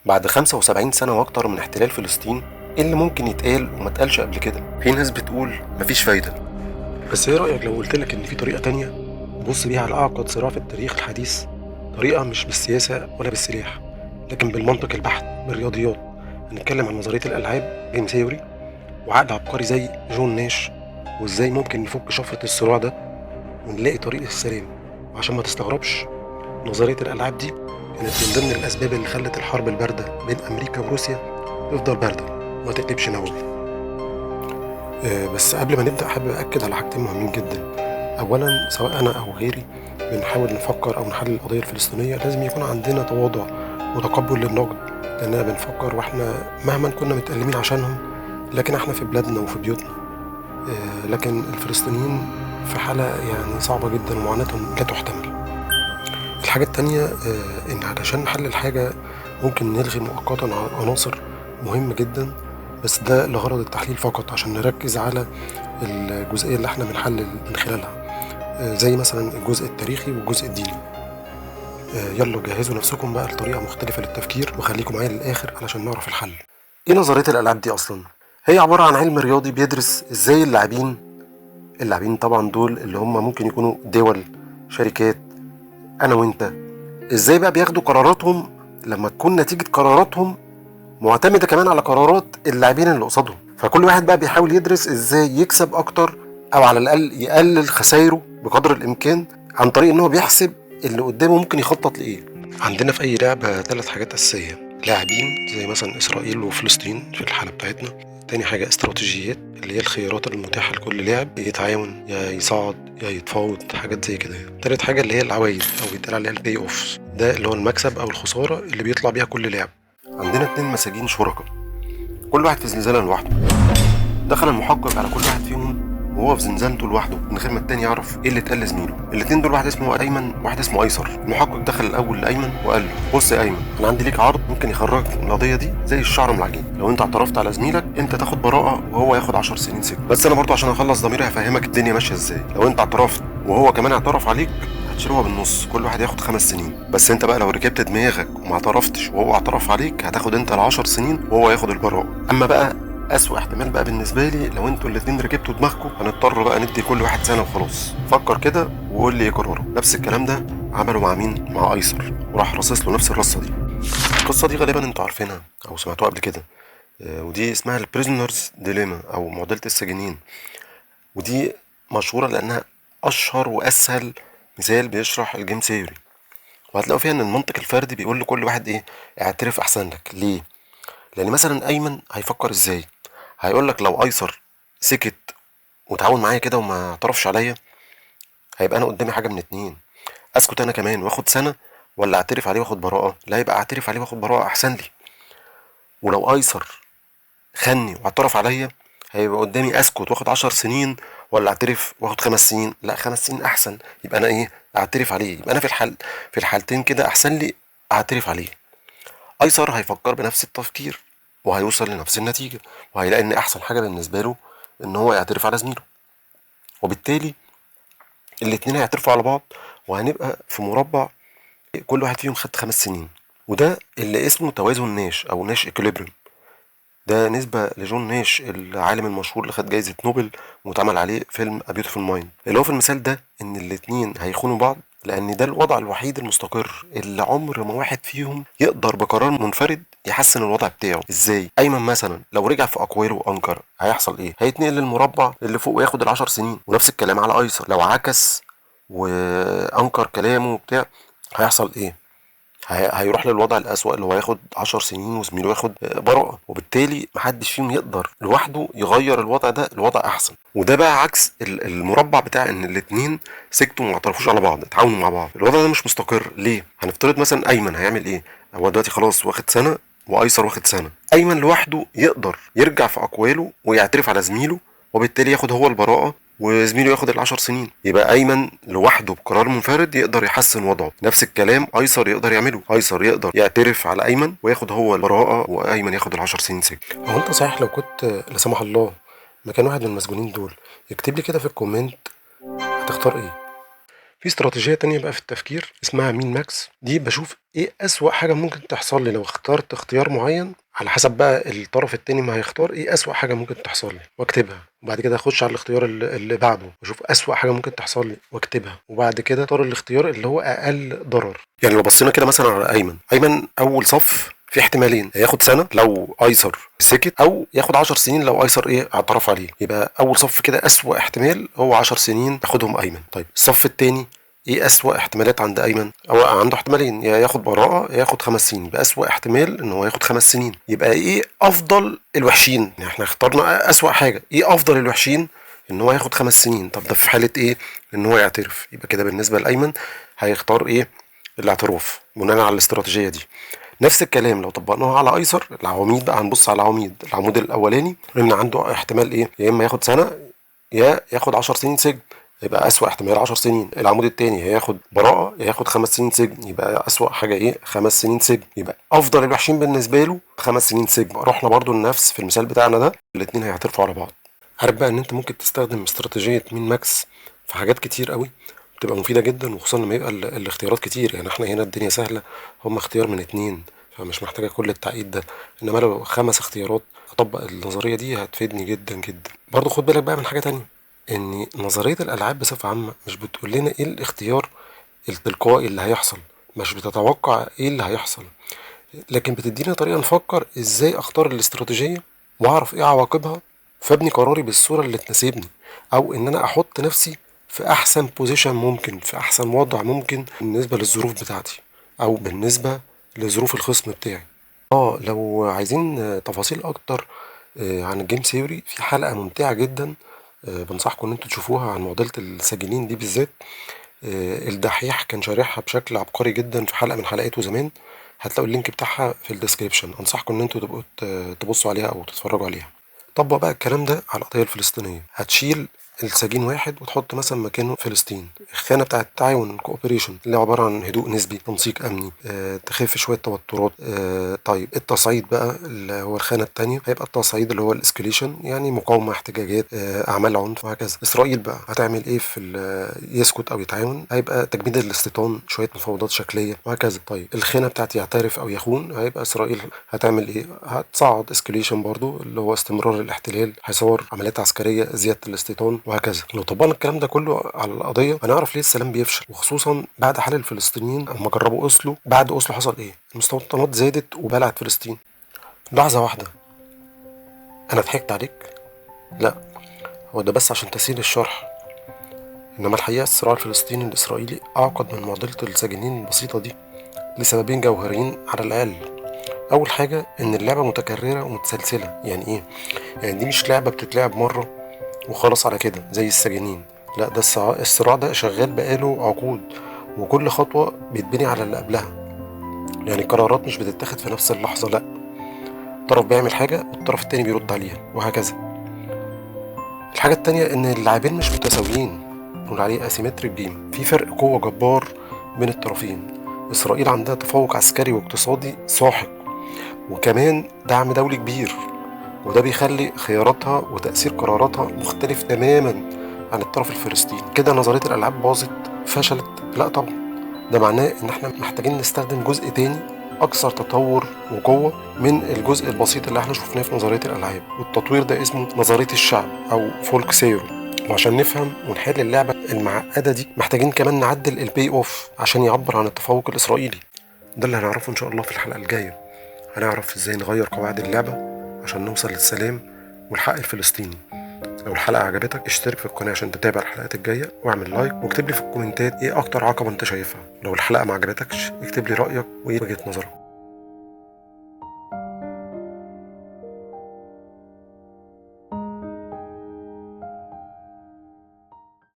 بعد 75 سنة وأكتر من احتلال فلسطين، إيه اللي ممكن يتقال وما اتقالش قبل كده؟ في ناس بتقول مفيش فايدة. بس إيه رأيك لو قلتلك إن في طريقة تانية نبص بيها على أعقد صراع في التاريخ الحديث؟ طريقة مش بالسياسة ولا بالسلاح، لكن بالمنطق البحت، بالرياضيات. هنتكلم عن نظرية الألعاب جيم ثيوري، وعقل عبقري زي جون ناش، وإزاي ممكن نفك شفرة الصراع ده ونلاقي طريق للسلام. وعشان ما تستغربش، نظرية الألعاب دي كانت من ضمن الأسباب اللي خلت الحرب الباردة بين أمريكا وروسيا تفضل باردة وما تقلبش نووي. بس قبل ما نبدأ حابب أكد على حاجتين مهمين جدا. أولا، سواء أنا أو غيري بنحاول نفكر أو نحلل القضية الفلسطينية، لازم يكون عندنا تواضع وتقبل للنقد، لأننا بنفكر وإحنا مهما كنا متألمين عشانهم، لكن إحنا في بلادنا وفي بيوتنا. لكن الفلسطينيين في حالة يعني صعبة جدا ومعاناتهم لا تحتمل. الحاجة التانية، إن علشان نحلل حاجة ممكن نلغي مؤقتا عناصر مهمة جدا، بس ده لغرض التحليل فقط عشان نركز على الجزئية اللي احنا بنحلل من خلالها، زي مثلا الجزء التاريخي والجزء الديني. يلا جهزوا نفسكم بقى لطريقة مختلفة للتفكير، وخليكم معايا للآخر علشان نعرف الحل. ايه نظرية الألعاب دي أصلا؟ هي عبارة عن علم رياضي بيدرس ازاي اللاعبين طبعا دول اللي هم ممكن يكونوا دول، شركات، انا وانت، ازاي بقى بياخدوا قراراتهم لما تكون نتيجة قراراتهم معتمدة كمان على قرارات اللاعبين اللي قصادهم. فكل واحد بقى بيحاول يدرس ازاي يكسب اكتر، او على الاقل يقلل خسايره بقدر الامكان، عن طريق ان هو بيحسب اللي قدامه ممكن يخطط لايه. عندنا في اي لعبة 3 حاجات اساسية: لاعبين زي مثلا اسرائيل وفلسطين في الحالة بتاعتنا، تاني حاجة استراتيجيات اللي هي الخيارات المتاحة لكل لاعب، يتعاون يا يصعد يا يتفاوض، حاجات زي كده. تالت حاجة اللي هي العوائد، او بيتقال عليها البي اوف، ده اللي هو المكسب او الخسارة اللي بيطلع بيها كل لاعب. عندنا 2 مساجين شركاء، كل واحد في زنزانة لوحده. دخل المحقق على كل واحد فيهم وهو في زنزانته لوحده من غير ما التاني يعرف ايه اللي اتقال لزميله. الاتنين دول واحد اسمه ايمن وواحد اسمه ايسر. المحقق دخل الاول لايمن وقال له: بص يا ايمن، انا عندي ليك عرض ممكن يخرجك من القضيه دي زي الشعر من العجين. لو انت اعترفت على زميلك انت تاخد براءه وهو ياخد 10 سنين سجن، بس انا برضه عشان اخلص ضميري هفهمك الدنيا ماشيه ازاي. لو انت اعترفت وهو كمان اعترف عليك هتشيلوها بالنص، كل واحد ياخد 5 سنين. بس انت بقى لو ركبت دماغك وما اعترفتش وهو اعترف عليك هتاخد انت ال10 سنين وهو ياخد البراءه. اما بقى اسوأ احتمال بقى بالنسبه لي، لو انتوا الاتنين ركبتوا دماغكم هنضطر بقى ندي كل واحد سنه وخلاص. فكر كده وقول لي ايه قراره. نفس الكلام ده عملوا مع مين؟ مع ايسر، وراح رصص له نفس الرصه دي. القصه دي غالبا انتوا عارفينها او سمعتوها قبل كده، ودي اسمها البريزنرز ديليما او معضله السجينين. ودي مشهوره لانها اشهر واسهل مثال بيشرح الجيم ثيوري. وهتلاقوا فيها ان المنطق الفردي بيقول لكل واحد ايه: اعترف احسن لك. ليه؟ لان مثلا ايمن هيفكر ازاي؟ هيقول لك لو ايسر سكت وتعاون معايا كده وما اعترفش عليا، هيبقى انا قدامي حاجه من اتنين: اسكت انا كمان واخد سنه، ولا اعترف عليه واخد براءه. لا، يبقى اعترف عليه واخد براءه احسن لي. ولو ايسر خني واعترف عليا، هيبقى قدامي اسكت واخد 10 سنين، ولا اعترف واخد 5 سنين. لا، 5 سنين احسن. يبقى انا ايه؟ اعترف عليه. يبقى انا في الحالتين كده احسن لي اعترف عليه. ايسر هيفكر بنفس التفكير وهيوصل لنفس النتيجه، وهيلاقي ان احسن حاجه بالنسبه له ان هو يعترف على زميله. وبالتالي الاتنين هيعترفوا على بعض، وهنبقى في مربع كل واحد فيهم خد 5 سنين. وده اللي اسمه توازن ناش او ناش اكوليبريم. ده نسبة لجون ناش العالم المشهور اللي خد جايزة نوبل واتعمل عليه فيلم A Beautiful Mind. اللي هو في المثال ده ان الاتنين هيخونوا بعض، لان ده الوضع الوحيد المستقر اللي عمر ما واحد فيهم يقدر بقرار منفرد يحسن الوضع بتاعه. ازاي؟ ايمن مثلا لو رجع في اقواله وانكر هيحصل ايه؟ هيتنقل للمربع اللي فوق وياخد ال10 سنين. ونفس الكلام على ايسر، لو عكس وانكر كلامه وبتاع هيحصل ايه؟ هيروح للوضع الأسوأ اللي هو ياخد 10 سنين وزميله ياخد براءة. وبالتالي محدش فيهم يقدر لوحده يغير الوضع ده لوضع أحسن. وده بقى عكس المربع بتاع إن الاتنين سكتوا وما اعترفوش على بعض، اتعاونوا مع بعض. الوضع ده مش مستقر. ليه؟ هنفترض مثلا أيمن هيعمل إيه؟ هو دلوقتي خلاص واخد سنة وأيسر واخد سنة. أيمن لوحده يقدر يرجع في أقواله ويعترف على زميله، وبالتالي ياخد هو البراءة وزميله ياخد ال10 سنين. يبقى ايمن لوحده بقرار منفرد يقدر يحسن وضعه. نفس الكلام ايسر يقدر يعمله. ايسر يقدر يعترف على ايمن وياخد هو البراءه وايمن ياخد ال10 سنين سجن. هو انت صحيح لو كنت لا سمح الله مكان واحد من المسجونين دول، اكتب لي كده في الكومنت هتختار ايه. في استراتيجية تانية بقى في التفكير اسمها مين ماكس، دي باشوف إيه أسوأ حاجة ممكن تحصل لي لو اخترت اختيار معين، على حسب بقى الطرف التاني ما هيختار إيه أسوأ حاجة ممكن تحصل لي واكتبها، وبعد كده أخش على الاختيار اللي بعده وأشوف أسوأ حاجة ممكن تحصل لي واكتبها، وبعد كده أختار الاختيار اللي هو أقل ضرر. يعني لو بصينا كده مثلا على أيمن أول صف في احتمالين، ياخد سنه لو ايسر سكت، او ياخد 10 سنين لو ايسر اعترف عليه. يبقى اول صف كده اسوأ احتمال هو 10 سنين ياخدهم ايمن. طيب الصف الثاني ايه اسوأ احتمالات عند ايمن؟ او عنده احتمالين، يا ياخد براءه يا ياخد 5 سنين. يبقى اسوأ احتمال ان هو ياخد 5 سنين. يبقى ايه افضل الوحشين؟ يعني احنا اخترنا اسوأ حاجه، ايه افضل الوحشين؟ ان هو ياخد 5 سنين. طب ده في حاله ايه؟ ان هو يعترف. يبقى كده بالنسبه لايمن هيختار الاعتراف بناء على الاستراتيجيه دي. نفس الكلام لو طبقناها على ايسر العواميد بقى، هنبص على العمود الاولاني ان عنده احتمال يا اما ياخد سنه يا ياخد 10 سنين سجن. يبقى اسوأ احتمال 10 سنين. العمود الثاني هياخد براءه يا ياخد 5 سنين سجن. يبقى اسوأ حاجه 5 سنين سجن. يبقى افضل الوحشين بالنسبه له 5 سنين سجن. رحنا برضو لنفس في المثال بتاعنا ده، الاثنين هيعترفوا على بعض. عارف بقى ان انت ممكن تستخدم استراتيجيه مين ماكس في حاجات كتير قوي، بتبقى مفيده جدا، وخصوصا لما يبقى الاختيارات كتير. يعني احنا هنا الدنيا سهله، هم اختيار من 2 فمش محتاجه كل التعقيد ده. انما لو 5 اختيارات اطبق النظريه دي هتفيدني جدا جدا. برضو خد بالك بقى من حاجه تانية، ان نظريه الالعاب بصفه عامه مش بتقول لنا ايه الاختيار التلقائي اللي هيحصل، مش بتتوقع ايه اللي هيحصل، لكن بتدينا طريقه نفكر ازاي اختار الاستراتيجيه واعرف ايه عواقبها، فابني قراري بالصوره اللي تناسبني، او ان انا احط نفسي في احسن بوزيشن ممكن، في احسن وضع ممكن بالنسبه للظروف بتاعتي او بالنسبه لظروف الخصم بتاعي. لو عايزين تفاصيل اكتر عن الجيم ثيوري، في حلقه ممتعه جدا بنصحكم ان انتوا تشوفوها عن معضله السجينين دي بالذات. الدحيح كان شارحها بشكل عبقري جدا في حلقه من حلقاته زمان، هتلاقوا اللينك بتاعها في الديسكريبشن. انصحكم ان انتوا تبقوا تبصوا عليها او تتفرجوا عليها. طبق بقى الكلام ده على القضيه الفلسطينيه. هتشيل السجين واحد وتحط مثلا مكانه فلسطين، الخانه بتاعه التعاون كوبريشن اللي عباره عن هدوء نسبي، تنسيق امني، تخف شويه توترات. طيب التصعيد بقى اللي هو الخانه الثانيه، هيبقى التصعيد اللي هو الاسكليشن، يعني مقاومه، احتجاجات، اعمال عنف وهكذا. اسرائيل بقى هتعمل ايه في يسكت او يتعاون؟ هيبقى تجميد الاستيطان، شويه مفاوضات شكليه وهكذا. طيب الخانه بتاعت يعترف او يخون، هيبقى اسرائيل هتعمل ايه؟ هتصعد اسكليشن برضو اللي هو استمرار الاحتلال، هيصور عمليات عسكريه، زياده الاستيطان وهكذا. لو طبقنا الكلام ده كله على القضيه هنعرف ليه السلام بيفشل، وخصوصا بعد حل الفلسطينيين اما جربوا اوسلو. بعد اوسلو حصل ايه؟ المستوطنات زادت وبلعت فلسطين. لحظه واحده، انا ضحكت عليك؟ لا، هو ده بس عشان تسهيل الشرح. انما الحقيقه الصراع الفلسطيني الاسرائيلي اعقد من معضله السجينين البسيطه دي لسببين جوهريين على الاقل. اول حاجه ان اللعبه متكرره ومتسلسله. يعني ايه؟ يعني دي مش لعبه بتتلعب مره وخلاص على كده زي السجينين. لا، ده الصراع ده شغال بقاله عقود، وكل خطوه بيتبني على اللي قبلها. يعني القرارات مش بتتاخد في نفس اللحظه، لا، طرف بيعمل حاجه والطرف التاني بيرد عليها وهكذا. الحاجه التانيه ان اللاعبين مش متساويين، بنقول عليه اسيمتريك جيم، في فرق قوه جبار بين الطرفين. اسرائيل عندها تفوق عسكري واقتصادي ساحق، وكمان دعم دولي كبير، وده بيخلي خياراتها وتأثير قراراتها مختلف تماما عن الطرف الفلسطيني. كده نظرية الألعاب باظت، فشلت؟ لا طبعا، ده معناه إن احنا محتاجين نستخدم جزء تاني أكثر تطور وقوة من الجزء البسيط اللي احنا شفناه في نظرية الألعاب. والتطوير ده اسمه نظرية الشعب أو فولك سيرو. وعشان نفهم ونحل اللعبة المعقدة دي محتاجين كمان نعدل البي أوف عشان يعبر عن التفوق الإسرائيلي. ده اللي هنعرفه إن شاء الله في الحلقة الجاية. هنعرف ازاي نغير قواعد اللعبة عشان نوصل للسلام والحق الفلسطيني. لو الحلقة عجبتك اشترك في القناة عشان تتابع الحلقات الجاية، واعمل لايك، واكتب لي في الكومنتات ايه اكتر عقبة انت شايفها. لو الحلقة ما عجبتكش اكتب لي رأيك وايه وجهة نظرك.